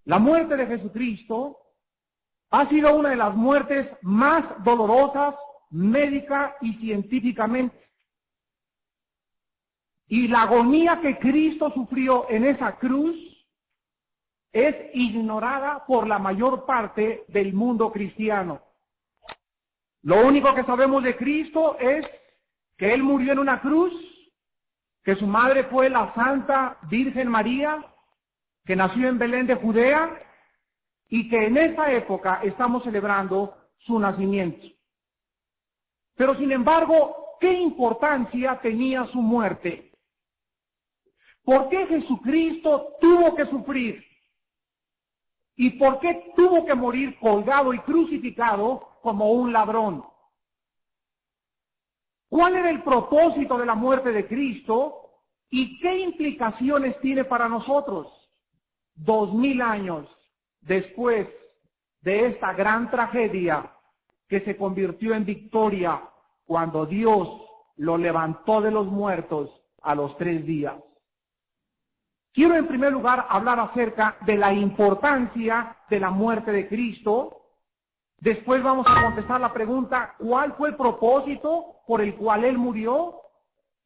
La muerte de Jesucristo ha sido una de las muertes más dolorosas médica y científicamente. Y la agonía que Cristo sufrió en esa cruz es ignorada por la mayor parte del mundo cristiano. Lo único que sabemos de Cristo es que Él murió en una cruz, que su madre fue la Santa Virgen María, que nació en Belén de Judea, y que en esa época estamos celebrando su nacimiento. Pero sin embargo, ¿qué importancia tenía su muerte? ¿Por qué Jesucristo tuvo que sufrir? ¿Y por qué tuvo que morir colgado y crucificado como un ladrón? ¿Cuál era el propósito de la muerte de Cristo y qué implicaciones tiene para nosotros 2000 años después de esta gran tragedia que se convirtió en victoria cuando Dios lo levantó de los muertos a los 3 días? Quiero en primer lugar hablar acerca de la importancia de la muerte de Cristo. Después vamos a contestar la pregunta, ¿cuál fue el propósito por el cual Él murió?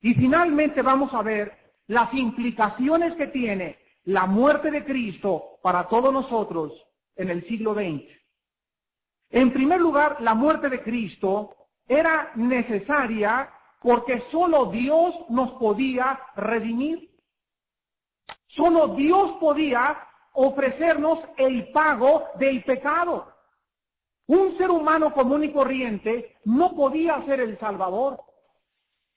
Y finalmente vamos a ver las implicaciones que tiene la muerte de Cristo para todos nosotros en el siglo XX. En primer lugar, la muerte de Cristo era necesaria porque solo Dios nos podía redimir. Solo Dios podía ofrecernos el pago del pecado. Un ser humano común y corriente no podía ser el Salvador.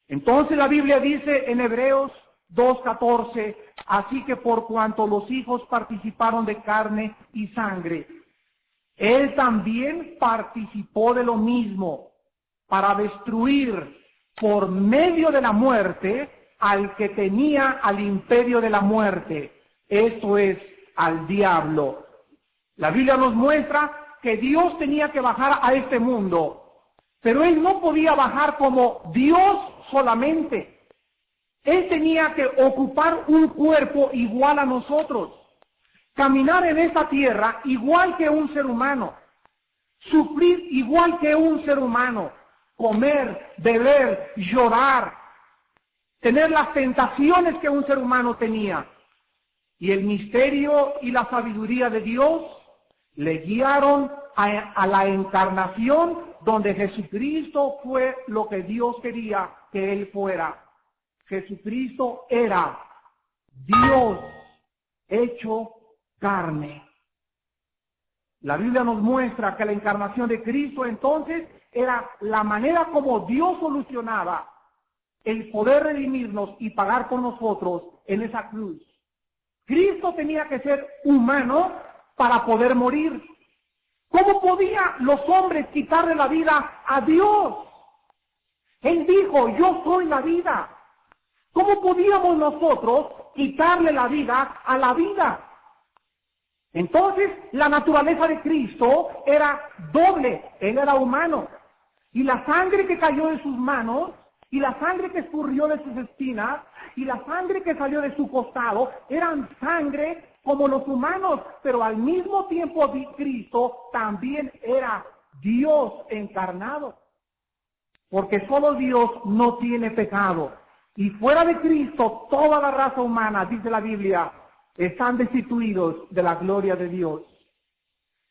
Entonces la Biblia dice en Hebreos 2:14, así que por cuanto los hijos participaron de carne y sangre, Él también participó de lo mismo, para destruir por medio de la muerte al que tenía al imperio de la muerte, esto es, al diablo. La Biblia nos muestra que Dios tenía que bajar a este mundo, pero Él no podía bajar como Dios solamente. Él tenía que ocupar un cuerpo igual a nosotros, caminar en esta tierra igual que un ser humano, sufrir igual que un ser humano, comer, beber, llorar, tener las tentaciones que un ser humano tenía. Y el misterio y la sabiduría de Dios le guiaron a la encarnación, donde Jesucristo fue lo que Dios quería que Él fuera. Jesucristo era Dios hecho carne. La Biblia nos muestra que la encarnación de Cristo entonces era la manera como Dios solucionaba el poder redimirnos y pagar por nosotros en esa cruz. Cristo tenía que ser humano para poder morir. ¿Cómo podían los hombres quitarle la vida a Dios? Él dijo, yo soy la vida. ¿Cómo podíamos nosotros quitarle la vida a la vida? Entonces, la naturaleza de Cristo era doble. Él era humano. Y la sangre que cayó de sus manos, y la sangre que escurrió de sus espinas, y la sangre que salió de su costado, eran sangre como los humanos, pero al mismo tiempo Cristo también era Dios encarnado. Porque solo Dios no tiene pecado. Y fuera de Cristo, toda la raza humana, dice la Biblia, están destituidos de la gloria de Dios.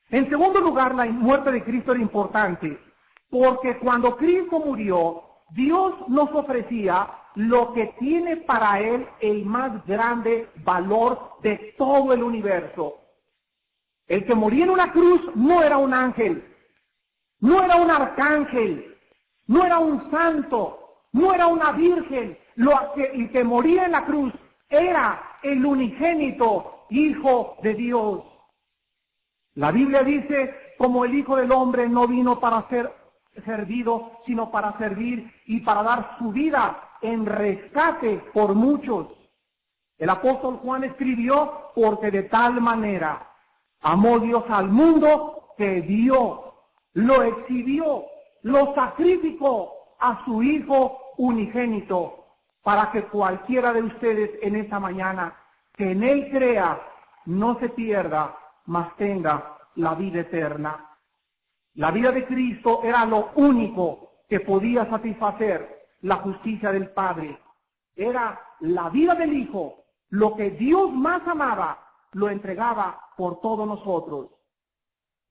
En segundo lugar, la muerte de Cristo era importante, porque cuando Cristo murió, Dios nos ofrecía lo que tiene para Él el más grande valor de todo el universo. El que moría en una cruz no era un ángel, no era un arcángel, no era un santo, no era una virgen. El que moría en la cruz era el unigénito Hijo de Dios. La Biblia dice, como el Hijo del Hombre no vino para ser servido, sino para servir y para dar su vida en rescate por muchos. El apóstol Juan escribió, porque de tal manera amó Dios al mundo que dio, lo exhibió, lo sacrificó a su Hijo unigénito, para que cualquiera de ustedes en esta mañana que en Él crea no se pierda, mas tenga la vida eterna. La vida de Cristo era lo único que podía satisfacer la justicia del Padre. Era la vida del Hijo, lo que Dios más amaba, lo entregaba por todos nosotros.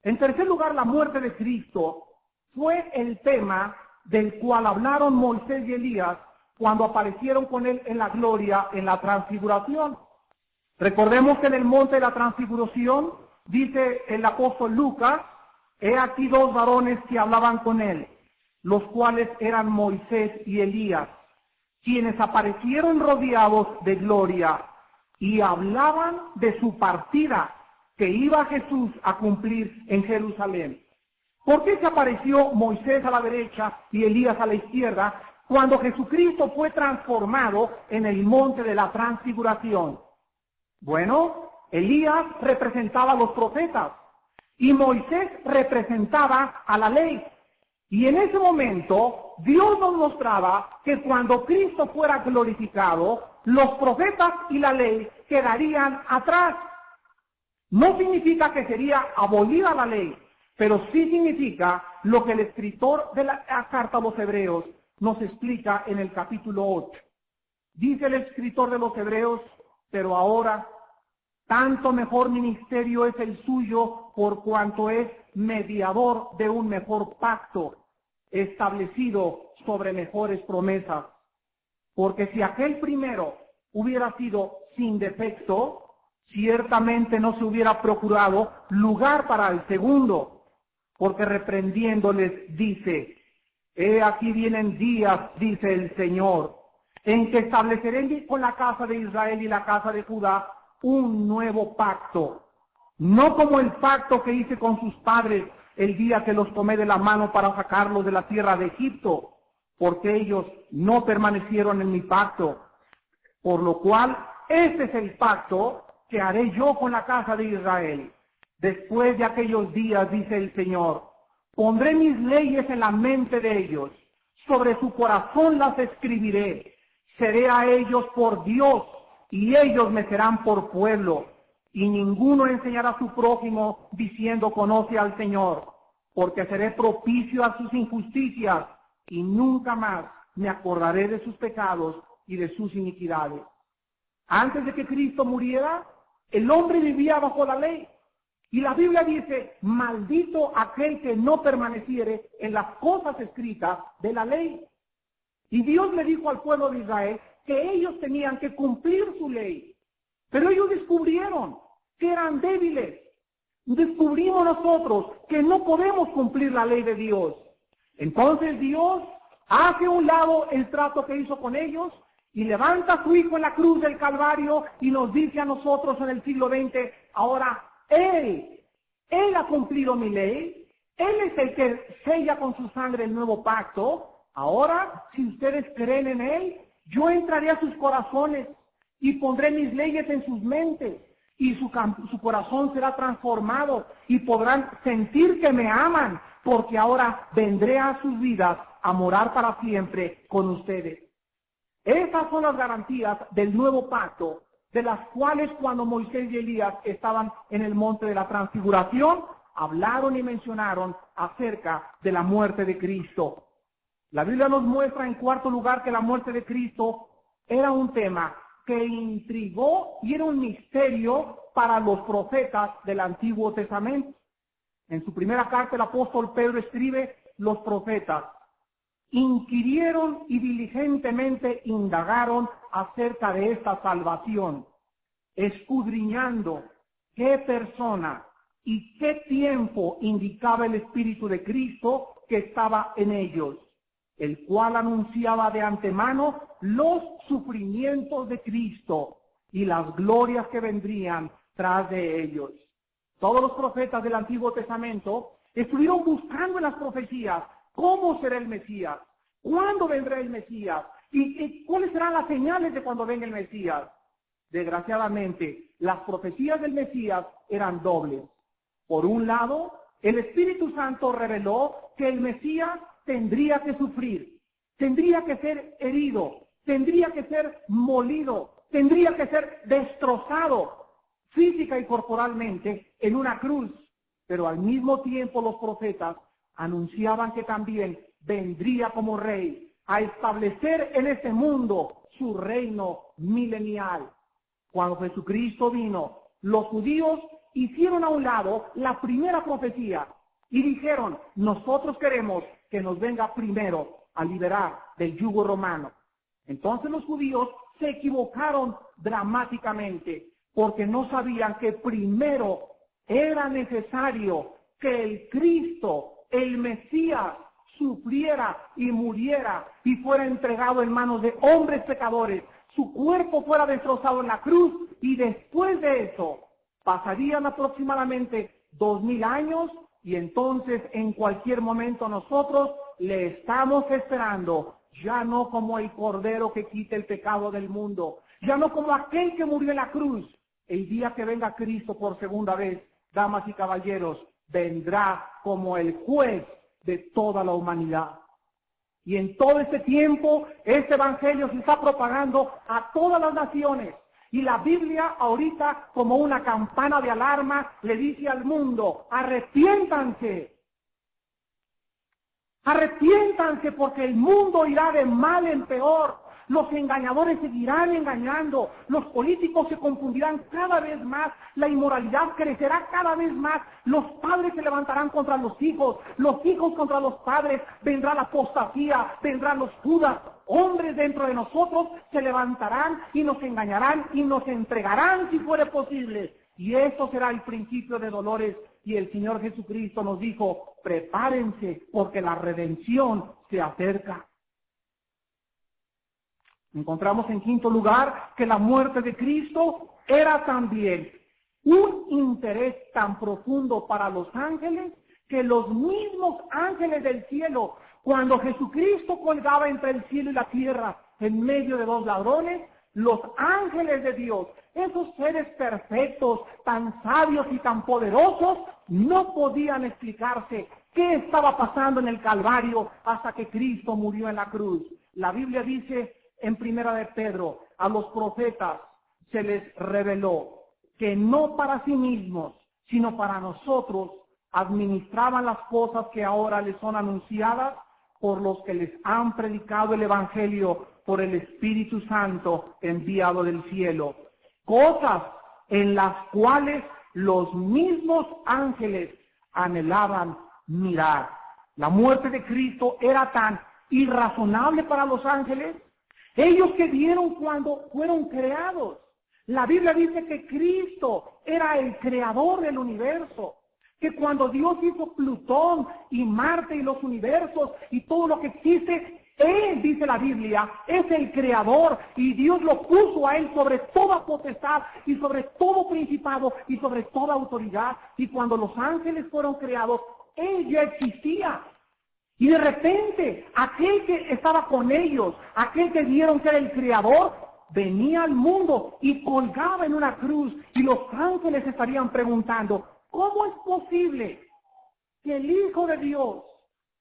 En tercer lugar, la muerte de Cristo fue el tema del cual hablaron Moisés y Elías cuando aparecieron con él en la gloria, en la transfiguración. Recordemos que en el monte de la transfiguración, dice el apóstol Lucas, he aquí dos varones que hablaban con él, los cuales eran Moisés y Elías, quienes aparecieron rodeados de gloria y hablaban de su partida que iba Jesús a cumplir en Jerusalén. ¿Por qué se apareció Moisés a la derecha y Elías a la izquierda cuando Jesucristo fue transformado en el monte de la transfiguración? Bueno, Elías representaba a los profetas y Moisés representaba a la ley. Y en ese momento Dios nos mostraba que cuando Cristo fuera glorificado, los profetas y la ley quedarían atrás. No significa que sería abolida la ley, pero sí significa lo que el escritor de la carta a los Hebreos nos explica en el capítulo 8. Dice el escritor de los Hebreos, pero ahora tanto mejor ministerio es el suyo por cuanto es mediador de un mejor pacto, establecido sobre mejores promesas. Porque si aquel primero hubiera sido sin defecto, ciertamente no se hubiera procurado lugar para el segundo, porque reprendiéndoles dice, he aquí vienen días, dice el Señor, en que estableceré con la casa de Israel y la casa de Judá un nuevo pacto, no como el pacto que hice con sus padres el día que los tomé de la mano para sacarlos de la tierra de Egipto, porque ellos no permanecieron en mi pacto, por lo cual este es el pacto que haré yo con la casa de Israel. Después de aquellos días, dice el Señor, pondré mis leyes en la mente de ellos, sobre su corazón las escribiré, seré a ellos por Dios, y ellos me serán por pueblo, y ninguno enseñará a su prójimo diciendo conoce al Señor, porque seré propicio a sus injusticias, y nunca más me acordaré de sus pecados y de sus iniquidades. Antes de que Cristo muriera, el hombre vivía bajo la ley. Y la Biblia dice, maldito aquel que no permaneciere en las cosas escritas de la ley. Y Dios le dijo al pueblo de Israel que ellos tenían que cumplir su ley. Pero ellos descubrieron que eran débiles. Descubrimos nosotros que no podemos cumplir la ley de Dios. Entonces Dios hace a un lado el trato que hizo con ellos y levanta a su Hijo en la cruz del Calvario y nos dice a nosotros en el siglo XX, ahora Él ha cumplido mi ley, Él es el que sella con su sangre el nuevo pacto, ahora si ustedes creen en Él, yo entraré a sus corazones y pondré mis leyes en sus mentes y su corazón será transformado y podrán sentir que me aman porque ahora vendré a sus vidas a morar para siempre con ustedes. Esas son las garantías del nuevo pacto, de las cuales cuando Moisés y Elías estaban en el monte de la transfiguración, hablaron y mencionaron acerca de la muerte de Cristo. La Biblia nos muestra en cuarto lugar que la muerte de Cristo era un tema que intrigó y era un misterio para los profetas del Antiguo Testamento. En su primera carta el apóstol Pedro escribe, los profetas inquirieron y diligentemente indagaron acerca de esta salvación, escudriñando qué persona y qué tiempo indicaba el Espíritu de Cristo que estaba en ellos, el cual anunciaba de antemano los sufrimientos de Cristo y las glorias que vendrían tras de ellos. Todos los profetas del Antiguo Testamento estuvieron buscando en las profecías cómo será el Mesías, cuándo vendrá el Mesías y cuáles serán las señales de cuando venga el Mesías. Desgraciadamente, las profecías del Mesías eran dobles. Por un lado, el Espíritu Santo reveló que el Mesías tendría que sufrir, tendría que ser herido, tendría que ser molido, tendría que ser destrozado, física y corporalmente en una cruz, pero al mismo tiempo los profetas anunciaban que también vendría como rey a establecer en este mundo su reino milenial. Cuando Jesucristo vino, los judíos hicieron a un lado la primera profecía y dijeron, nosotros queremos que nos venga primero a liberar del yugo romano. Entonces los judíos se equivocaron dramáticamente porque no sabían que primero era necesario que el Cristo, el Mesías, sufriera y muriera y fuera entregado en manos de hombres pecadores, su cuerpo fuera destrozado en la cruz y después de eso pasarían aproximadamente 2000 años y entonces en cualquier momento nosotros le estamos esperando, ya no como el Cordero que quita el pecado del mundo, ya no como aquel que murió en la cruz. El día que venga Cristo por segunda vez, damas y caballeros, vendrá como el juez de toda la humanidad. Y en todo este tiempo, este evangelio se está propagando a todas las naciones. Y la Biblia ahorita, como una campana de alarma, le dice al mundo, arrepiéntanse. Arrepiéntanse porque el mundo irá de mal en peor. Los engañadores seguirán engañando, los políticos se confundirán cada vez más, la inmoralidad crecerá cada vez más, los padres se levantarán contra los hijos contra los padres, vendrá la apostasía, vendrán los judas, hombres dentro de nosotros se levantarán y nos engañarán y nos entregarán si fuere posible. Y eso será el principio de dolores. Y el Señor Jesucristo nos dijo, prepárense porque la redención se acerca. Encontramos en quinto lugar que la muerte de Cristo era también un interés tan profundo para los ángeles que los mismos ángeles del cielo, cuando Jesucristo colgaba entre el cielo y la tierra en medio de dos ladrones, los ángeles de Dios, esos seres perfectos, tan sabios y tan poderosos, no podían explicarse qué estaba pasando en el Calvario hasta que Cristo murió en la cruz. La Biblia dice en Primera de Pedro, a los profetas se les reveló que no para sí mismos, sino para nosotros administraban las cosas que ahora les son anunciadas por los que les han predicado el Evangelio por el Espíritu Santo enviado del cielo. Cosas en las cuales los mismos ángeles anhelaban mirar. La muerte de Cristo era tan irrazonable para los ángeles. Ellos que vieron cuando fueron creados. La Biblia dice que Cristo era el creador del universo. Que cuando Dios hizo Plutón y Marte y los universos y todo lo que existe, Él, dice la Biblia, es el creador y Dios lo puso a Él sobre toda potestad y sobre todo principado y sobre toda autoridad. Y cuando los ángeles fueron creados, Él ya existía. Y de repente, aquel que estaba con ellos, aquel que vieron que era el Creador, venía al mundo y colgaba en una cruz. Y los ángeles estarían preguntando, ¿cómo es posible que el Hijo de Dios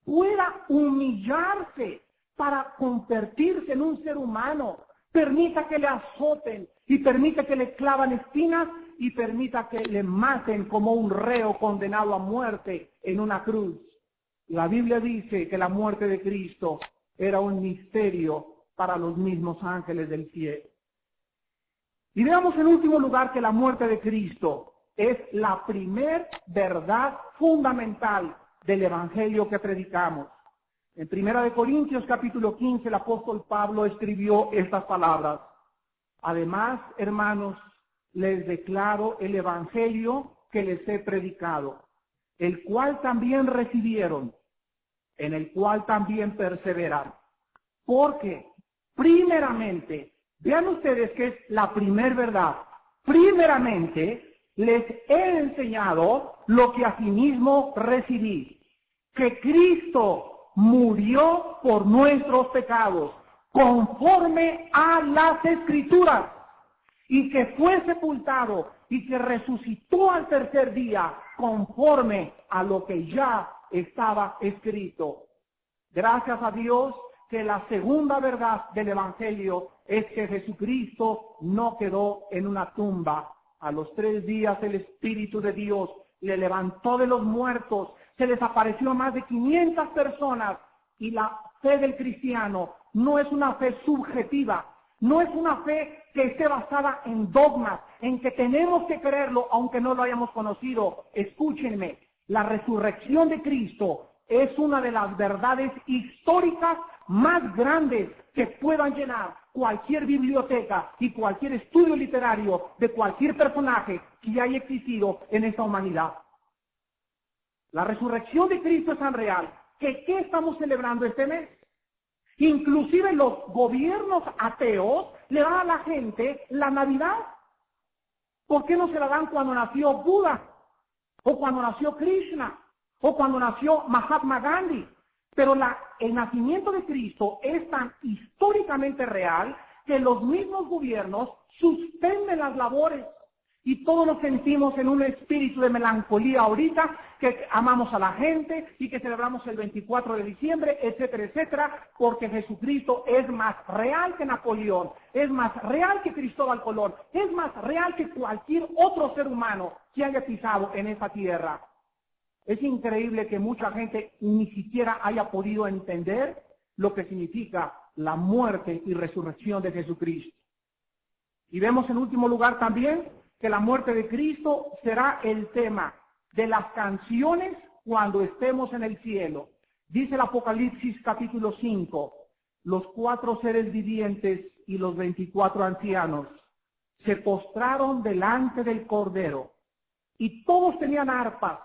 pueda humillarse para convertirse en un ser humano? Permita que le azoten y permita que le clavan espinas y permita que le maten como un reo condenado a muerte en una cruz. La Biblia dice que la muerte de Cristo era un misterio para los mismos ángeles del cielo. Y veamos en último lugar que la muerte de Cristo es la primer verdad fundamental del Evangelio que predicamos. En 1 Corintios capítulo 15 el apóstol Pablo escribió estas palabras. Además, hermanos, les declaro el Evangelio que les he predicado, el cual también recibieron, en el cual también perseveran. Porque, primeramente, vean ustedes que es la primer verdad, primeramente les he enseñado lo que asimismo recibí, que Cristo murió por nuestros pecados, conforme a las Escrituras, y que fue sepultado y que resucitó al tercer día conforme a lo que ya estaba escrito. Gracias a Dios que la segunda verdad del Evangelio es que Jesucristo no quedó en una tumba. A los 3 días el Espíritu de Dios le levantó de los muertos, se les apareció a más de 500 personas, y la fe del cristiano no es una fe subjetiva, no es una fe que esté basada en dogmas, en que tenemos que creerlo aunque no lo hayamos conocido. Escúchenme, la resurrección de Cristo es una de las verdades históricas más grandes que puedan llenar cualquier biblioteca y cualquier estudio literario de cualquier personaje que haya existido en esta humanidad. La resurrección de Cristo es tan real que ¿qué estamos celebrando este mes? Inclusive los gobiernos ateos le dan a la gente la Navidad. ¿Por qué no se la dan cuando nació Buda? O cuando nació Krishna? O cuando nació Mahatma Gandhi? Pero el nacimiento de Cristo es tan históricamente real que los mismos gobiernos suspenden las labores. Y todos nos sentimos en un espíritu de melancolía ahorita, que amamos a la gente y que celebramos el 24 de diciembre, etcétera, etcétera, porque Jesucristo es más real que Napoleón, es más real que Cristóbal Colón, es más real que cualquier otro ser humano que haya pisado en esta tierra. Es increíble que mucha gente ni siquiera haya podido entender lo que significa la muerte y resurrección de Jesucristo. Y vemos en último lugar también que la muerte de Cristo será el tema de las canciones cuando estemos en el cielo. Dice el Apocalipsis capítulo 5, los 4 seres vivientes y los 24 ancianos se postraron delante del Cordero, y todos tenían arpas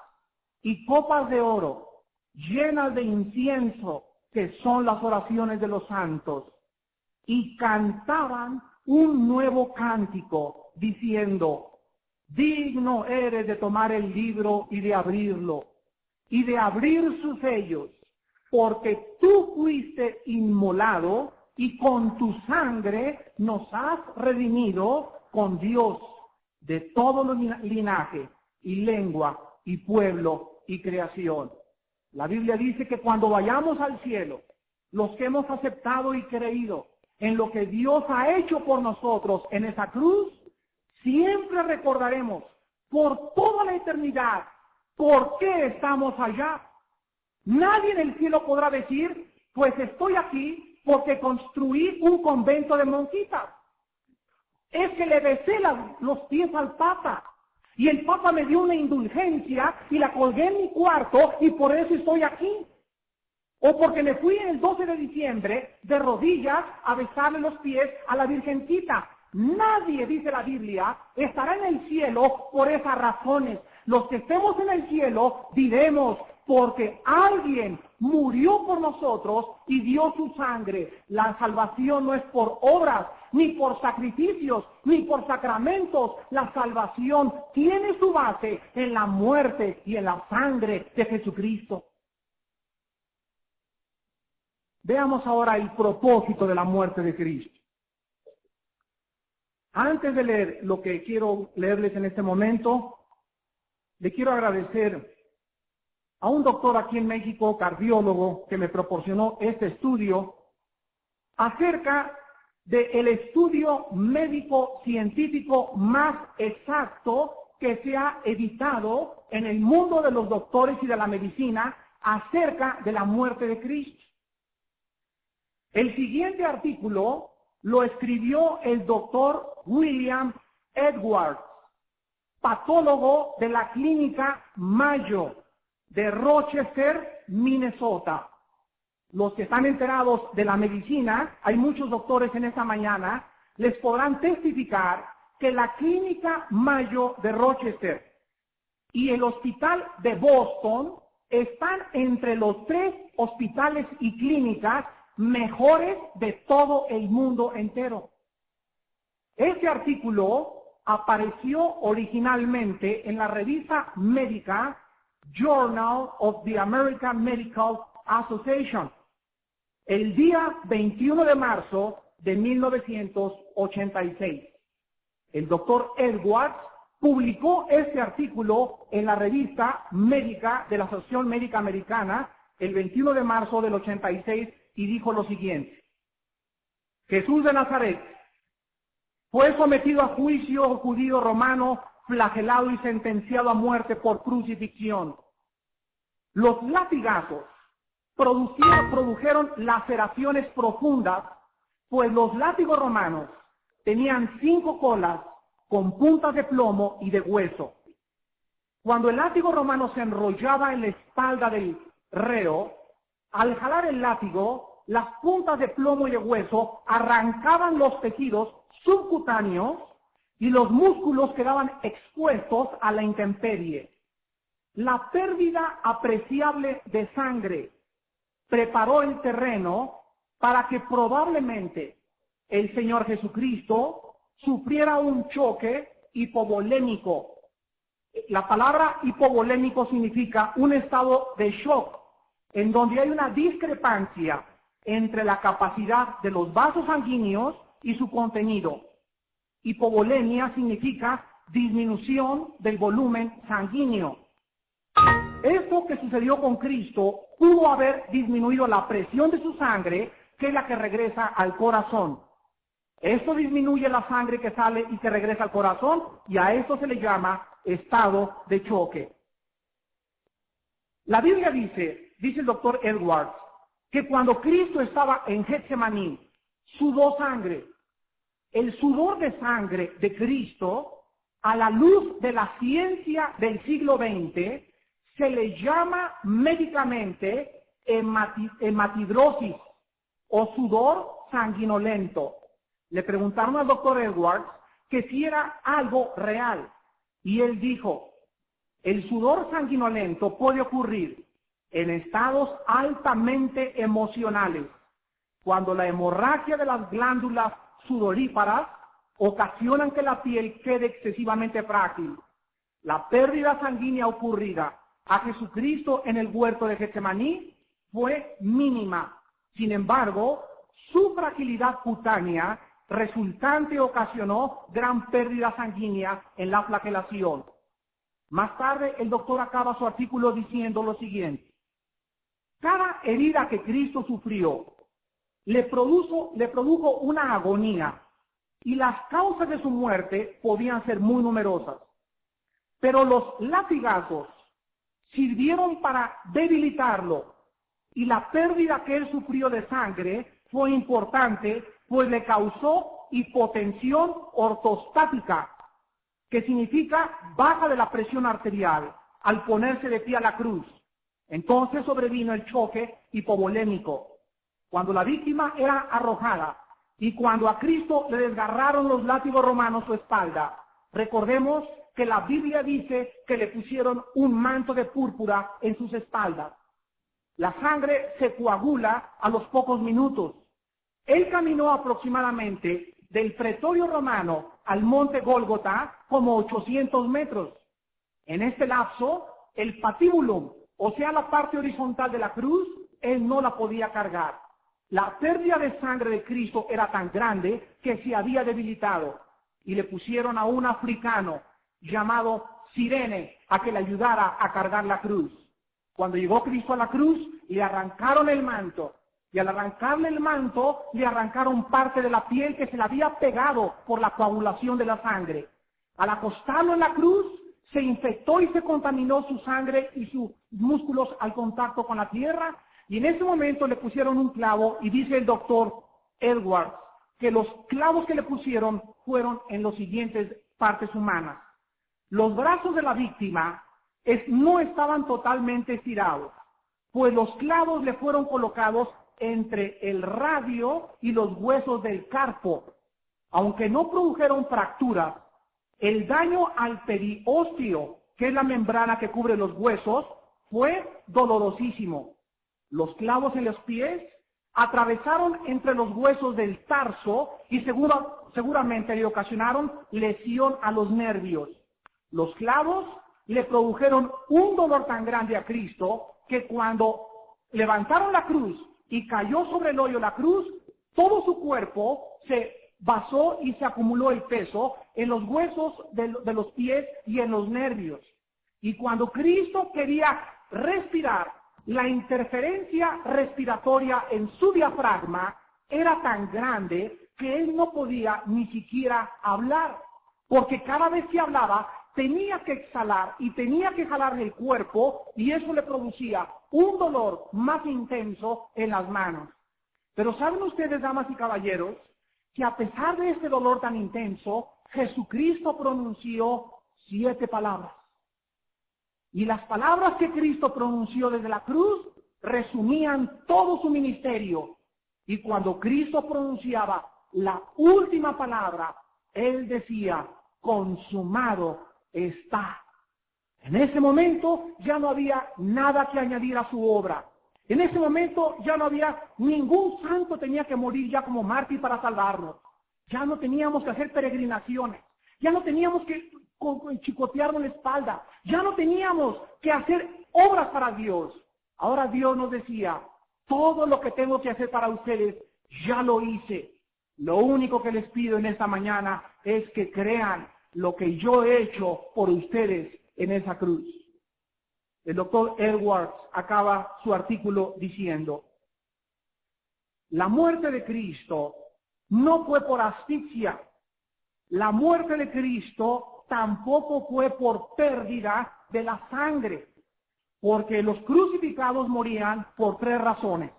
y copas de oro llenas de incienso, que son las oraciones de los santos, y cantaban un nuevo cántico, diciendo: digno eres de tomar el libro y de abrirlo, y de abrir sus sellos, porque tú fuiste inmolado, y con tu sangre nos has redimido con Dios de todo linaje, y lengua, y pueblo, y creación. La Biblia dice que cuando vayamos al cielo, los que hemos aceptado y creído en lo que Dios ha hecho por nosotros en esa cruz, siempre recordaremos por toda la eternidad por qué estamos allá. Nadie en el cielo podrá decir: pues estoy aquí porque construí un convento de monjitas. Es que le besé los pies al Papa, y el Papa me dio una indulgencia y la colgué en mi cuarto, y por eso estoy aquí. O porque me fui el 12 de diciembre de rodillas a besarle los pies a la Virgencita. Nadie, dice la Biblia, estará en el cielo por esas razones. Los que estemos en el cielo diremos: porque alguien murió por nosotros y dio su sangre. La salvación no es por obras, ni por sacrificios, ni por sacramentos. La salvación tiene su base en la muerte y en la sangre de Jesucristo. Veamos ahora el propósito de la muerte de Cristo. Antes de leer lo que quiero leerles en este momento, le quiero agradecer a un doctor aquí en México, cardiólogo, que me proporcionó este estudio acerca del estudio médico científico más exacto que se ha editado en el mundo de los doctores y de la medicina acerca de la muerte de Cristo. El siguiente artículo lo escribió el doctor William Edwards, patólogo de la clínica Mayo de Rochester, Minnesota. Los que están enterados de la medicina, hay muchos doctores en esta mañana, les podrán testificar que la clínica Mayo de Rochester y el hospital de Boston están entre los 3 hospitales y clínicas mejores de todo el mundo entero. Este artículo apareció originalmente en la revista médica Journal of the American Medical Association el día 21 de marzo de 1986. El doctor Edwards publicó este artículo en la revista médica de la Asociación Médica Americana el 21 de marzo del 86 y dijo lo siguiente: Jesús de Nazaret fue sometido a juicio judío romano flagelado y sentenciado a muerte por crucifixión. Los latigazos produjeron laceraciones profundas, pues los látigos romanos tenían 5 colas con puntas de plomo y de hueso. Cuando el látigo romano se enrollaba en la espalda del reo, al jalar el látigo, las puntas de plomo y de hueso arrancaban los tejidos subcutáneos y los músculos quedaban expuestos a la intemperie. La pérdida apreciable de sangre preparó el terreno para que probablemente el Señor Jesucristo sufriera un choque hipovolémico. La palabra hipovolémico significa un estado de shock, en donde hay una discrepancia entre la capacidad de los vasos sanguíneos y su contenido. Hipovolemia significa disminución del volumen sanguíneo. Esto que sucedió con Cristo pudo haber disminuido la presión de su sangre, que es la que regresa al corazón. Esto disminuye la sangre que sale y que regresa al corazón, y a esto se le llama estado de choque. La Biblia dice el doctor Edwards, que cuando Cristo estaba en Getsemaní, sudó sangre. El sudor de sangre de Cristo, a la luz de la ciencia del siglo XX, se le llama médicamente hematidrosis o sudor sanguinolento. Le preguntaron al doctor Edwards que si era algo real, y él dijo: el sudor sanguinolento puede ocurrir en estados altamente emocionales, cuando la hemorragia de las glándulas sudoríparas ocasionan que la piel quede excesivamente frágil. La pérdida sanguínea ocurrida a Jesucristo en el huerto de Getsemaní fue mínima. Sin embargo, su fragilidad cutánea resultante ocasionó gran pérdida sanguínea en la flagelación. Más tarde, el doctor acaba su artículo diciendo lo siguiente: cada herida que Cristo sufrió le produjo una agonía, y las causas de su muerte podían ser muy numerosas. Pero los latigazos sirvieron para debilitarlo, y la pérdida que él sufrió de sangre fue importante, pues le causó hipotensión ortostática, que significa baja de la presión arterial, al ponerse de pie a la cruz. Entonces sobrevino el choque hipovolémico, cuando la víctima era arrojada y cuando a Cristo le desgarraron los látigos romanos su espalda. Recordemos que la Biblia dice que le pusieron un manto de púrpura en sus espaldas. La sangre se coagula a los pocos minutos. Él caminó aproximadamente del pretorio romano al monte Gólgota como 800 metros. En este lapso, el patíbulum, o sea, la parte horizontal de la cruz, él no la podía cargar. La pérdida de sangre de Cristo era tan grande que se había debilitado, y le pusieron a un africano llamado Cirene a que le ayudara a cargar la cruz. Cuando llegó Cristo a la cruz, le arrancaron el manto, y al arrancarle el manto, le arrancaron parte de la piel que se le había pegado por la coagulación de la sangre. Al acostarlo en la cruz, se infectó y se contaminó su sangre y sus músculos al contacto con la tierra, y en ese momento le pusieron un clavo, y dice el doctor Edwards que los clavos que le pusieron fueron en las siguientes partes humanas. Los brazos de la víctima no estaban totalmente estirados, pues los clavos le fueron colocados entre el radio y los huesos del carpo. Aunque no produjeron fracturas, el daño al periósteo, que es la membrana que cubre los huesos, fue dolorosísimo. Los clavos en los pies atravesaron entre los huesos del tarso y seguramente le ocasionaron lesión a los nervios. Los clavos le produjeron un dolor tan grande a Cristo que cuando levantaron la cruz y cayó sobre el hoyo la cruz, todo su cuerpo se basó y se acumuló el peso en los huesos de los pies y en los nervios. Y cuando Cristo quería respirar, la interferencia respiratoria en su diafragma era tan grande que él no podía ni siquiera hablar, porque cada vez que hablaba tenía que exhalar y tenía que jalar el cuerpo, y eso le producía un dolor más intenso en las manos. Pero ¿saben ustedes, damas y caballeros, que a pesar de este dolor tan intenso, Jesucristo pronunció 7 palabras? Y las palabras que Cristo pronunció desde la cruz resumían todo su ministerio. Y cuando Cristo pronunciaba la última palabra, Él decía, consumado está. En ese momento ya no había nada que añadir a su obra. En ese momento ya no había ningún santo tenía que morir ya como mártir para salvarnos. Ya no teníamos que hacer peregrinaciones. Ya no teníamos que chicotearnos la espalda. Ya no teníamos que hacer obras para Dios. Ahora Dios nos decía, todo lo que tengo que hacer para ustedes, ya lo hice. Lo único que les pido en esta mañana es que crean lo que yo he hecho por ustedes en esa cruz. El doctor Edwards acaba su artículo diciendo, la muerte de Cristo no fue por asfixia. La muerte de Cristo tampoco fue por pérdida de la sangre, porque los crucificados morían por 3 razones.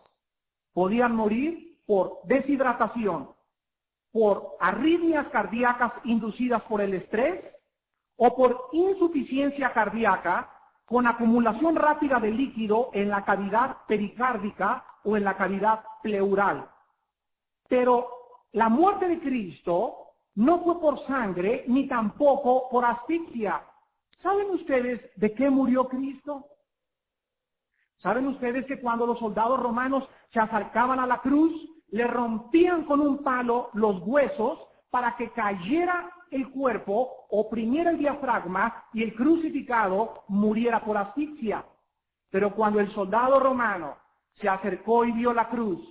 Podían morir por deshidratación, por arritmias cardíacas inducidas por el estrés, o por insuficiencia cardíaca con acumulación rápida de líquido en la cavidad pericárdica o en la cavidad pleural. Pero la muerte de Cristo no fue por sangre ni tampoco por asfixia. ¿Saben ustedes de qué murió Cristo? ¿Saben ustedes que cuando los soldados romanos se acercaban a la cruz, le rompían con un palo los huesos para que cayera el cuerpo, oprimiera el diafragma y el crucificado muriera por asfixia? Pero cuando el soldado romano se acercó y vio la cruz,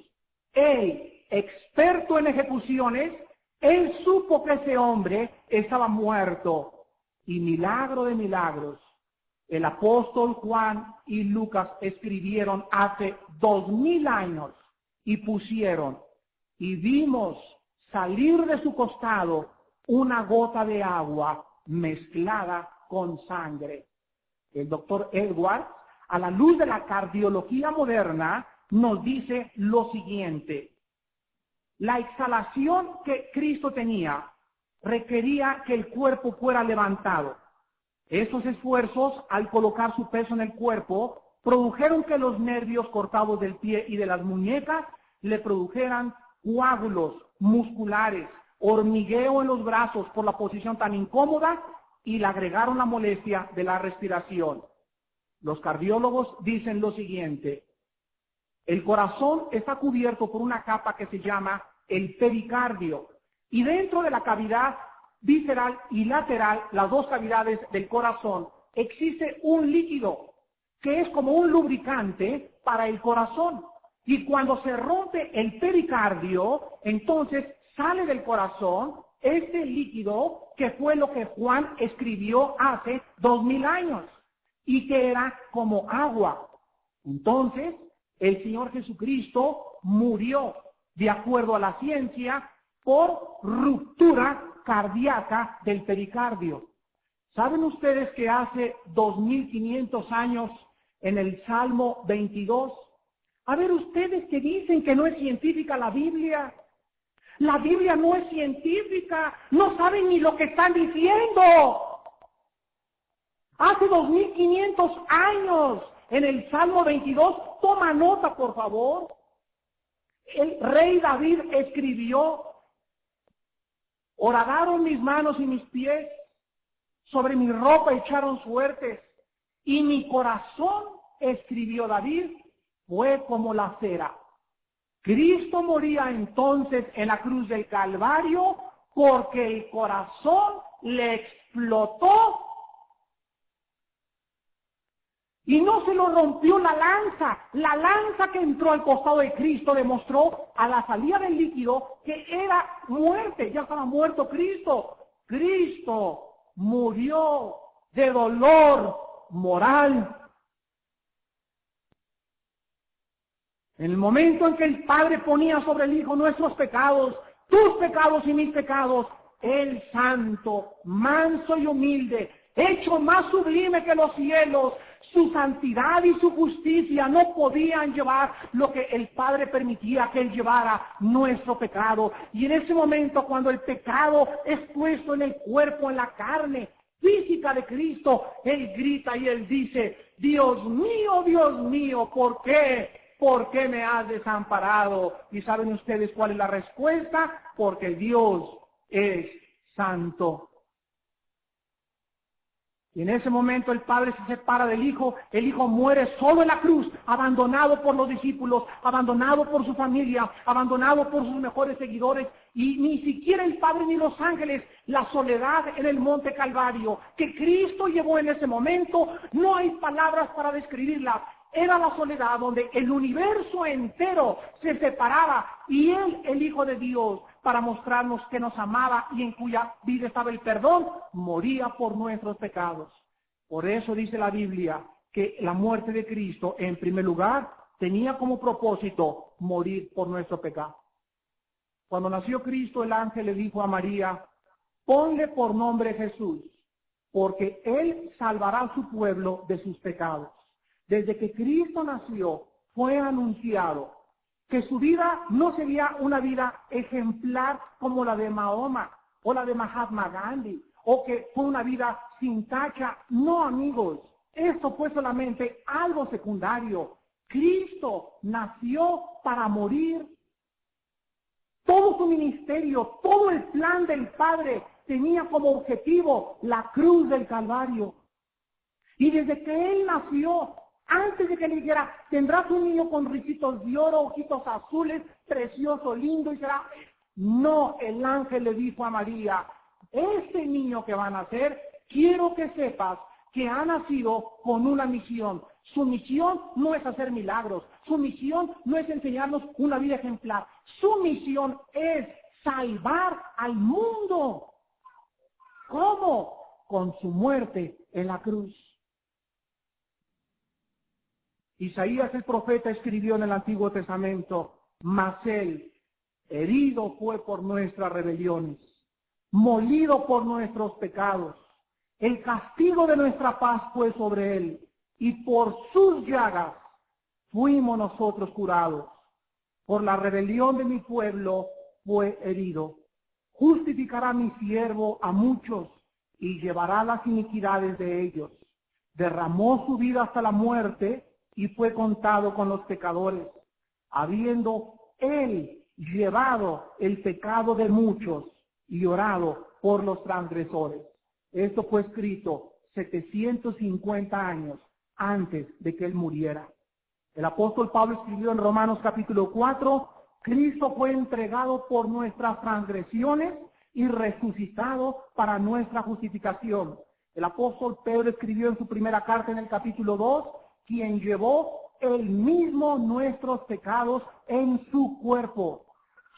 él, experto en ejecuciones, él supo que ese hombre estaba muerto. Y milagro de milagros, el apóstol Juan y Lucas escribieron hace 2000 años y pusieron, y vimos salir de su costado una gota de agua mezclada con sangre. El doctor Edwards, a la luz de la cardiología moderna, nos dice lo siguiente: la exhalación que Cristo tenía requería que el cuerpo fuera levantado. Esos esfuerzos, al colocar su peso en el cuerpo, produjeron que los nervios cortados del pie y de las muñecas le produjeran coágulos musculares, hormigueo en los brazos por la posición tan incómoda, y le agregaron la molestia de la respiración. Los cardiólogos dicen lo siguiente: el corazón está cubierto por una capa que se llama el pericardio, y dentro de la cavidad visceral y lateral, las 2 cavidades del corazón, existe un líquido que es como un lubricante para el corazón. Y cuando se rompe el pericardio, entonces sale del corazón este líquido que fue lo que Juan escribió hace 2000 años y que era como agua. Entonces, el Señor Jesucristo murió, de acuerdo a la ciencia, por ruptura cardíaca del pericardio. ¿Saben ustedes que hace 2500 años, en el Salmo 22, a ver ustedes que dicen que no es científica la Biblia no es científica, no saben ni lo que están diciendo? Hace 2500 años, en el Salmo 22, toma nota por favor, el rey David escribió: horadaron mis manos y mis pies, sobre mi ropa echaron suertes, y mi corazón, escribió David, fue como la cera. Cristo moría entonces en la cruz del Calvario porque el corazón le explotó. Y no se lo rompió la lanza que entró al costado de Cristo demostró a la salida del líquido que era muerte, ya estaba muerto Cristo. Cristo murió de dolor moral. En el momento en que el Padre ponía sobre el Hijo nuestros pecados, tus pecados y mis pecados, el santo, manso y humilde, hecho más sublime que los cielos. Su santidad y su justicia no podían llevar lo que el Padre permitía que Él llevara, nuestro pecado. Y en ese momento, cuando el pecado es puesto en el cuerpo, en la carne física de Cristo, Él grita y Él dice: Dios mío, ¿por qué? ¿Por qué me has desamparado? ¿Y saben ustedes cuál es la respuesta? Porque Dios es santo. Y en ese momento el Padre se separa del Hijo, el Hijo muere solo en la cruz, abandonado por los discípulos, abandonado por su familia, abandonado por sus mejores seguidores, y ni siquiera el Padre ni los ángeles, la soledad en el monte Calvario que Cristo llevó en ese momento, no hay palabras para describirla. Era la soledad donde el universo entero se separaba y Él, el Hijo de Dios, para mostrarnos que nos amaba y en cuya vida estaba el perdón, moría por nuestros pecados. Por eso dice la Biblia que la muerte de Cristo, en primer lugar, tenía como propósito morir por nuestro pecado. Cuando nació Cristo, el ángel le dijo a María: ponle por nombre Jesús, porque Él salvará a su pueblo de sus pecados. Desde que Cristo nació, fue anunciado que su vida no sería una vida ejemplar como la de Mahoma o la de Mahatma Gandhi, o que fue una vida sin tacha. No, amigos, esto fue solamente algo secundario. Cristo nació para morir. Todo su ministerio, todo el plan del Padre tenía como objetivo la cruz del Calvario. Y desde que Él nació, antes de que le dijera: tendrás un niño con ricitos de oro, ojitos azules, precioso, lindo, y será... No, el ángel le dijo a María: este niño que va a nacer, quiero que sepas que ha nacido con una misión. Su misión no es hacer milagros, su misión no es enseñarnos una vida ejemplar, su misión es salvar al mundo. ¿Cómo? Con su muerte en la cruz. Isaías el profeta escribió en el Antiguo Testamento: mas Él herido fue por nuestras rebeliones, molido por nuestros pecados. El castigo de nuestra paz fue sobre Él, y por sus llagas fuimos nosotros curados. Por la rebelión de mi pueblo fue herido. Justificará mi siervo a muchos, y llevará las iniquidades de ellos. Derramó su vida hasta la muerte, y fue contado con los pecadores, habiendo Él llevado el pecado de muchos y orado por los transgresores. Esto fue escrito 750 años antes de que Él muriera. El apóstol Pablo escribió en Romanos capítulo 4, Cristo fue entregado por nuestras transgresiones y resucitado para nuestra justificación. El apóstol Pedro escribió en su primera carta en el capítulo 2, quien llevó él mismo nuestros pecados en su cuerpo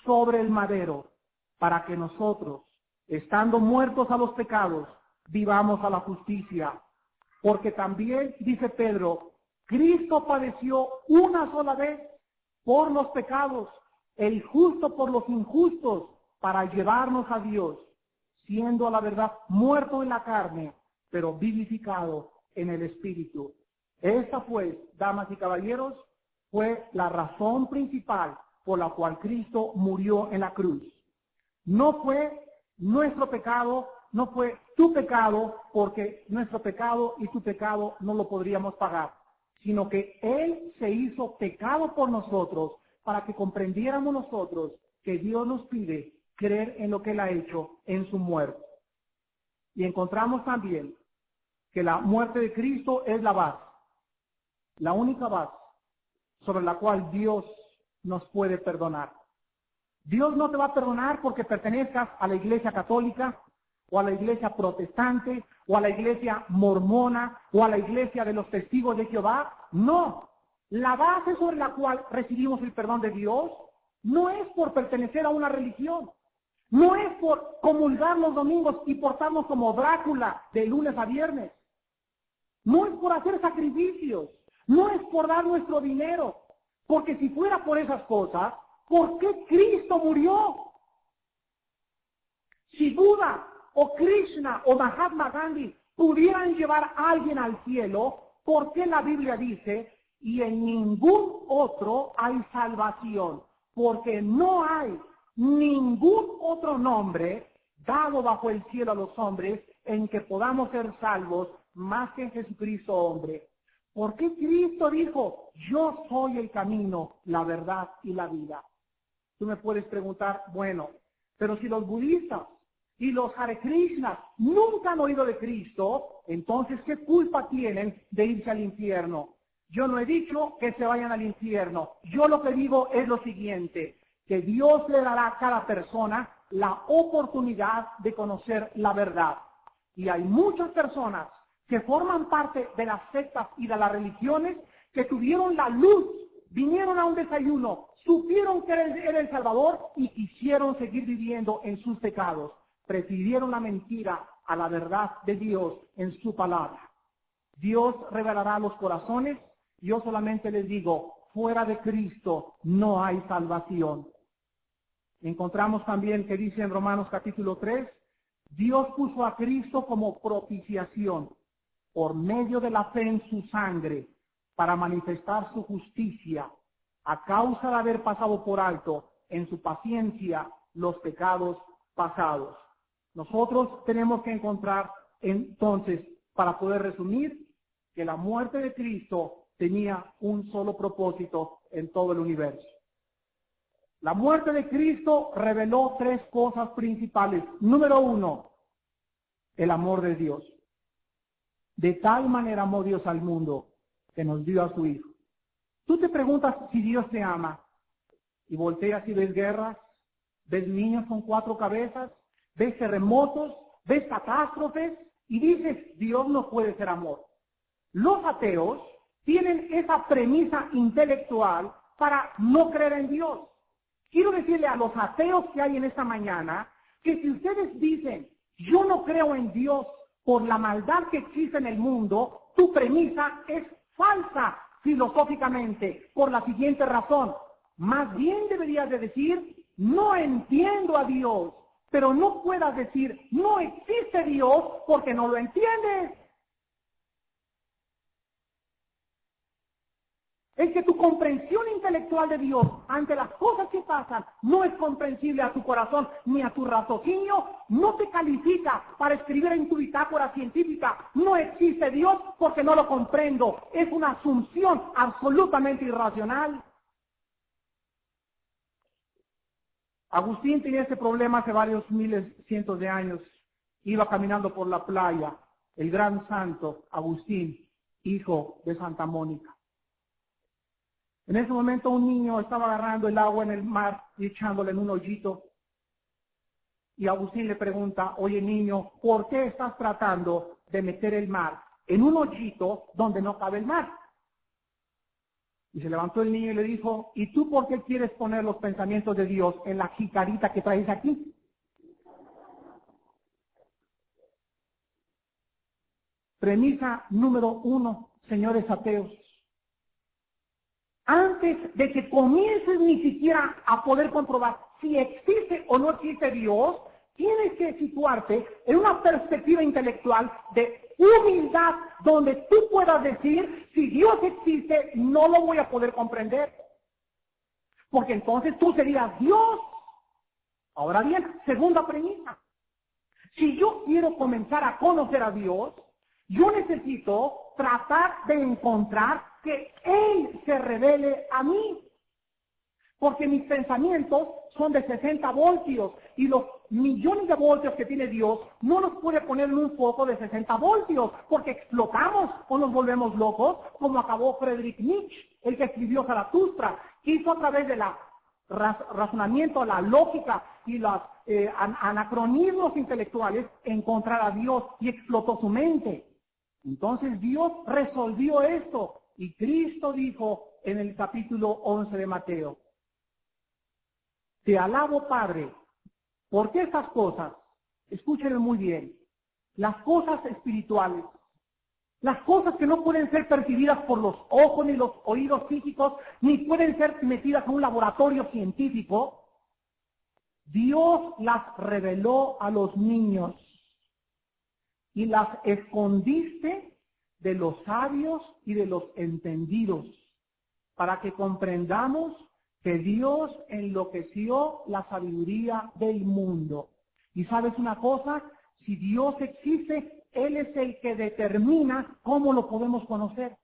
sobre el madero, para que nosotros, estando muertos a los pecados, vivamos a la justicia. Porque también, dice Pedro, Cristo padeció una sola vez por los pecados, el justo por los injustos, para llevarnos a Dios, siendo a la verdad muerto en la carne, pero vivificado en el Espíritu. Esta pues, damas y caballeros, fue la razón principal por la cual Cristo murió en la cruz. No fue nuestro pecado, no fue tu pecado, porque nuestro pecado y tu pecado no lo podríamos pagar, sino que Él se hizo pecado por nosotros para que comprendiéramos nosotros que Dios nos pide creer en lo que Él ha hecho en su muerte. Y encontramos también que la muerte de Cristo es la base, la única base sobre la cual Dios nos puede perdonar. Dios no te va a perdonar porque pertenezcas a la iglesia católica, o a la iglesia protestante, o a la iglesia mormona, o a la iglesia de los testigos de Jehová. No, la base sobre la cual recibimos el perdón de Dios no es por pertenecer a una religión, no es por comulgar los domingos y portarnos como Drácula de lunes a viernes, no es por hacer sacrificios, no es por dar nuestro dinero, porque si fuera por esas cosas, ¿por qué Cristo murió? Si Buda o Krishna o Mahatma Gandhi pudieran llevar a alguien al cielo, ¿por qué la Biblia dice, y en ningún otro hay salvación? Porque no hay ningún otro nombre dado bajo el cielo a los hombres en que podamos ser salvos más que en Jesucristo hombre. ¿Por qué Cristo dijo, yo soy el camino, la verdad y la vida? Tú me puedes preguntar, bueno, pero si los budistas y los Hare Krishnas nunca han oído de Cristo, entonces ¿qué culpa tienen de irse al infierno? Yo no he dicho que se vayan al infierno. Yo lo que digo es lo siguiente, que Dios le dará a cada persona la oportunidad de conocer la verdad. Y hay muchas personas que forman parte de las sectas y de las religiones que tuvieron la luz, vinieron a un desayuno, supieron que era el Salvador y quisieron seguir viviendo en sus pecados. Prefirieron la mentira a la verdad de Dios en su palabra. Dios revelará los corazones. Yo solamente les digo, fuera de Cristo no hay salvación. Encontramos también que dice en Romanos capítulo 3, Dios puso a Cristo como propiciación por medio de la fe en su sangre para manifestar su justicia a causa de haber pasado por alto en su paciencia los pecados pasados. Nosotros tenemos que encontrar entonces, para poder resumir, que la muerte de Cristo tenía un solo propósito en todo el universo. La muerte de Cristo reveló tres cosas principales. Número uno, el amor de Dios. De tal manera amó Dios al mundo que nos dio a su Hijo. Tú te preguntas si Dios te ama y volteas y ves guerras, ves niños con 4 cabezas, ves terremotos, ves catástrofes y dices, Dios no puede ser amor. Los ateos tienen esa premisa intelectual para no creer en Dios. Quiero decirle a los ateos que hay en esta mañana que si ustedes dicen, yo no creo en Dios por la maldad que existe en el mundo, tu premisa es falsa filosóficamente por la siguiente razón. Más bien deberías de decir, no entiendo a Dios, pero no puedas decir, no existe Dios porque no lo entiendes. Es que tu comprensión intelectual de Dios ante las cosas que pasan no es comprensible a tu corazón ni a tu raciocinio, no te califica para escribir en tu bitácora científica, no existe Dios porque no lo comprendo. Es una asunción absolutamente irracional. Agustín tenía este problema hace varios miles, cientos de años. Iba caminando por la playa, el gran santo Agustín, hijo de Santa Mónica. En ese momento un niño estaba agarrando el agua en el mar y echándole en un hoyito. Y Agustín le pregunta, oye niño, ¿por qué estás tratando de meter el mar en un hoyito donde no cabe el mar? Y se levantó el niño y le dijo, ¿y tú por qué quieres poner los pensamientos de Dios en la jicarita que traes aquí? Premisa número 1, señores ateos. Antes de que comiences ni siquiera a poder comprobar si existe o no existe Dios, tienes que situarte en una perspectiva intelectual de humildad donde tú puedas decir, si Dios existe, no lo voy a poder comprender. Porque entonces tú serías Dios. Ahora bien, segunda premisa. Si yo quiero comenzar a conocer a Dios, yo necesito tratar de encontrar que Él se revele a mí. Porque mis pensamientos son de 60 voltios y los millones de voltios que tiene Dios no los puede poner en un foco de 60 voltios porque explotamos o nos volvemos locos, como acabó Friedrich Nietzsche, el que escribió Zaratustra, que hizo a través de la razonamiento, la lógica y los anacronismos intelectuales encontrar a Dios y explotó su mente. Entonces Dios resolvió esto y Cristo dijo en el capítulo 11 de Mateo, te alabo Padre, porque estas cosas, escúchenme muy bien, las cosas espirituales, las cosas que no pueden ser percibidas por los ojos ni los oídos físicos, ni pueden ser metidas en un laboratorio científico, Dios las reveló a los niños. y las escondiste de los sabios y de los entendidos, para que comprendamos que Dios enloqueció la sabiduría del mundo. Y sabes una cosa, si Dios existe, Él es el que determina cómo lo podemos conocer.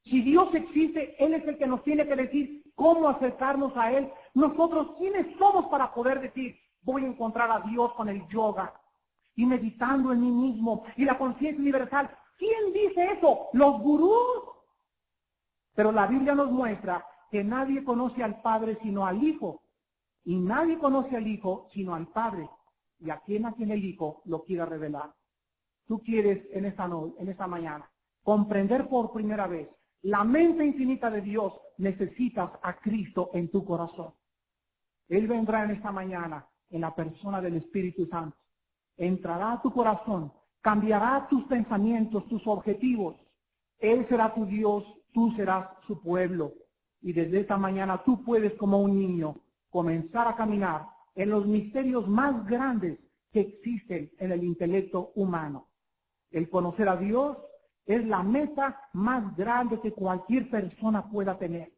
Si Dios existe, Él es el que nos tiene que decir cómo acercarnos a Él. Nosotros, ¿quiénes somos para poder decir, voy a encontrar a Dios con el yoga y meditando en mí mismo y la conciencia universal? ¿Quién dice eso? ¿Los gurús? Pero la Biblia nos muestra que nadie conoce al Padre sino al Hijo, y nadie conoce al Hijo sino al Padre, y a quien el Hijo lo quiera revelar. Tú quieres en esta mañana comprender por primera vez la mente infinita de Dios, necesitas a Cristo en tu corazón. Él vendrá en esta mañana en la persona del Espíritu Santo. Entrará a tu corazón, cambiará tus pensamientos, tus objetivos. Él será tu Dios, tú serás su pueblo. Y desde esta mañana tú puedes, como un niño, comenzar a caminar en los misterios más grandes que existen en el intelecto humano. El conocer a Dios es la meta más grande que cualquier persona pueda tener.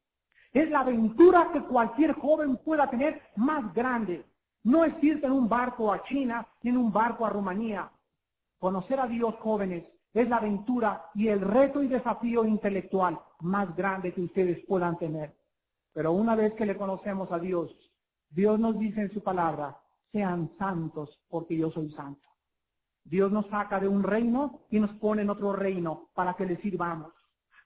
Es la aventura que cualquier joven pueda tener más grande. No es irte en un barco a China ni en un barco a Rumanía. Conocer a Dios, jóvenes, es la aventura y el reto y desafío intelectual más grande que ustedes puedan tener. Pero una vez que le conocemos a Dios, Dios nos dice en su palabra, sean santos porque yo soy santo. Dios nos saca de un reino y nos pone en otro reino para que le sirvamos,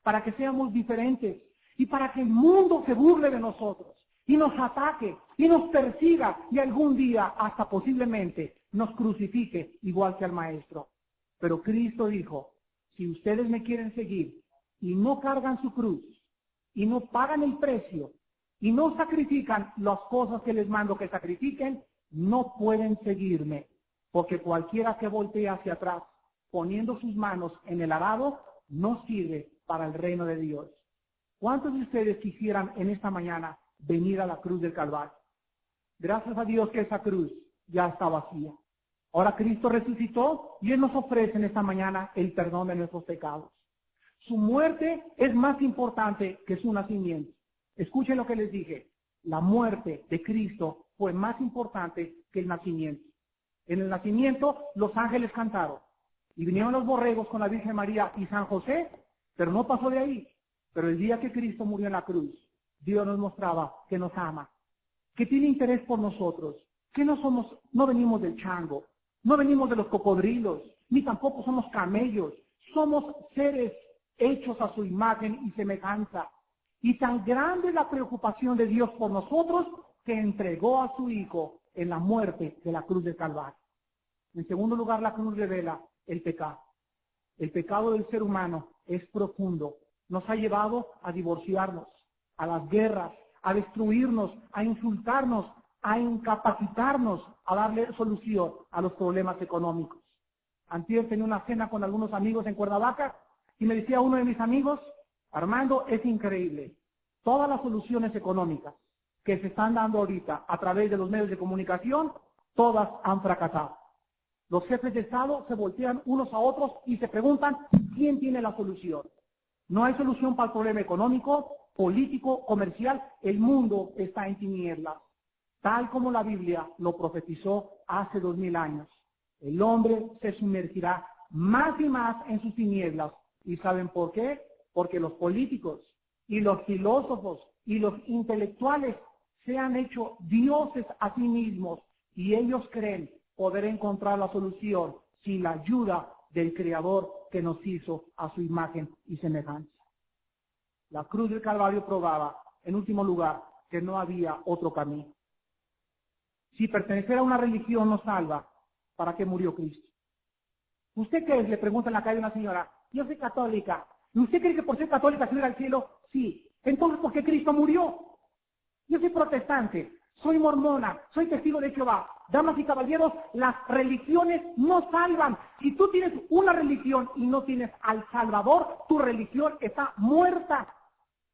para que seamos diferentes y para que el mundo se burle de nosotros y nos ataque y nos persiga y algún día hasta posiblemente nos crucifique igual que al Maestro. Pero Cristo dijo, si ustedes me quieren seguir y no cargan su cruz y no pagan el precio y no sacrifican las cosas que les mando que sacrifiquen, no pueden seguirme. Porque cualquiera que voltee hacia atrás, poniendo sus manos en el arado, no sirve para el reino de Dios. ¿Cuántos de ustedes quisieran en esta mañana venir a la cruz del Calvario? Gracias a Dios que esa cruz ya está vacía. Ahora Cristo resucitó y Él nos ofrece en esta mañana el perdón de nuestros pecados. Su muerte es más importante que su nacimiento. Escuchen lo que les dije. La muerte de Cristo fue más importante que el nacimiento. En el nacimiento los ángeles cantaron y vinieron los borregos con la Virgen María y San José, pero no pasó de ahí. Pero el día que Cristo murió en la cruz, Dios nos mostraba que nos ama, que tiene interés por nosotros, que no venimos del chango, no venimos de los cocodrilos, ni tampoco somos camellos, somos seres hechos a su imagen y semejanza. Y tan grande es la preocupación de Dios por nosotros que entregó a su Hijo en la muerte de la cruz del Calvario. En segundo lugar, la cruz revela el pecado. El pecado del ser humano es profundo. Nos ha llevado a divorciarnos, a las guerras, a destruirnos, a insultarnos, a incapacitarnos, a darle solución a los problemas económicos. Antier tenía una cena con algunos amigos en Cuernavaca y me decía uno de mis amigos, Armando, es increíble. Todas las soluciones económicas que se están dando ahorita a través de los medios de comunicación, todas han fracasado. Los jefes de Estado se voltean unos a otros y se preguntan quién tiene la solución. No hay solución para el problema económico, político, comercial. El mundo está en tinieblas, tal como la Biblia lo profetizó hace 2000 años. El hombre se sumergirá más y más en sus tinieblas. ¿Y saben por qué? Porque los políticos y los filósofos y los intelectuales se han hecho dioses a sí mismos y ellos creen poder encontrar la solución sin la ayuda del Creador que nos hizo a su imagen y semejanza. La cruz del Calvario probaba, en último lugar, que no había otro camino. Si pertenecer a una religión nos salva, ¿para qué murió Cristo? ¿Usted qué es? Le pregunta en la calle una señora. Yo soy católica. ¿Y usted cree que por ser católica se irá al cielo? Sí. Entonces, ¿por qué Cristo murió? Yo soy protestante, soy mormona, soy testigo de Jehová. Damas y caballeros, las religiones no salvan. Si tú tienes una religión y no tienes al Salvador, tu religión está muerta.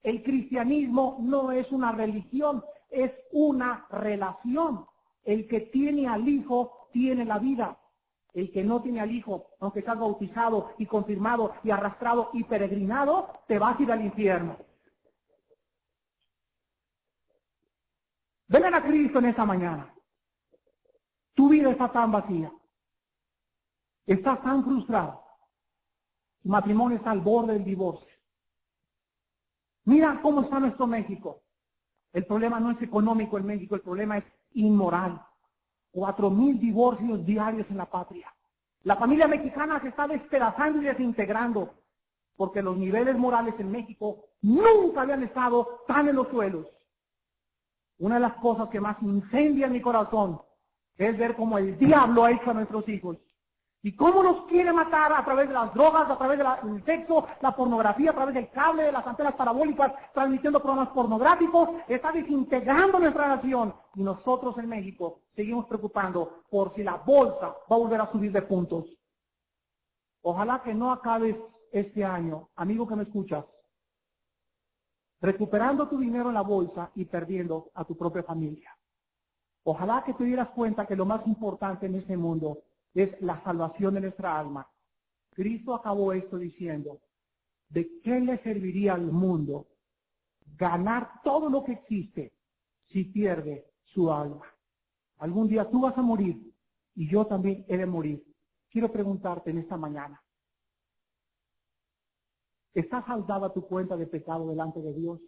El cristianismo no es una religión, es una relación. El que tiene al Hijo tiene la vida. El que no tiene al Hijo, aunque estás bautizado y confirmado y arrastrado y peregrinado, te vas a ir al infierno. Vengan a Cristo en esta mañana. Tu vida está tan vacía. Estás tan frustrado. Tu matrimonio está al borde del divorcio. Mira cómo está nuestro México. El problema no es económico en México, el problema es inmoral. 4,000 divorcios diarios en la patria. La familia mexicana se está despedazando y desintegrando porque los niveles morales en México nunca habían estado tan en los suelos. Una de las cosas que más incendia mi corazón es ver cómo el diablo ha hecho a nuestros hijos. Y cómo nos quiere matar a través de las drogas, a través del sexo, la pornografía, a través del cable, de las antenas parabólicas, transmitiendo programas pornográficos, está desintegrando nuestra nación. Y nosotros en México seguimos preocupando por si la bolsa va a volver a subir de puntos. Ojalá que no acabes este año, amigo que me escuchas, recuperando tu dinero en la bolsa y perdiendo a tu propia familia. Ojalá que te dieras cuenta que lo más importante en este mundo es la salvación de nuestra alma. Cristo acabó esto diciendo, ¿de qué le serviría al mundo ganar todo lo que existe si pierde su alma? Algún día tú vas a morir y yo también he de morir. Quiero preguntarte en esta mañana, ¿está saldada tu cuenta de pecado delante de Dios?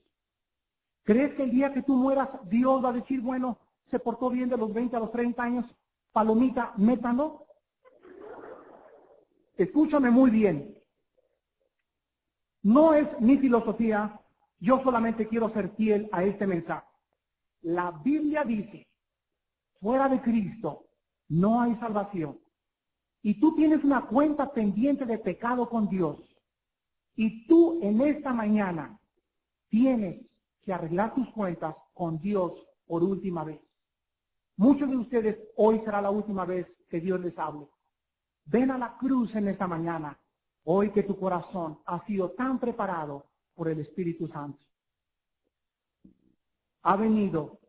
¿Crees que el día que tú mueras Dios va a decir, bueno, se portó bien de los 20 a los 30 años, palomita, métalo? Escúchame muy bien. No es mi filosofía, yo solamente quiero ser fiel a este mensaje. La Biblia dice, fuera de Cristo no hay salvación. Y tú tienes una cuenta pendiente de pecado con Dios. Y tú en esta mañana tienes que arreglar tus cuentas con Dios por última vez. Muchos de ustedes hoy será la última vez que Dios les hable. Ven a la cruz en esta mañana, hoy que tu corazón ha sido tan preparado por el Espíritu Santo. Ha venido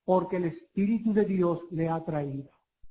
porque el Espíritu de Dios le ha traído.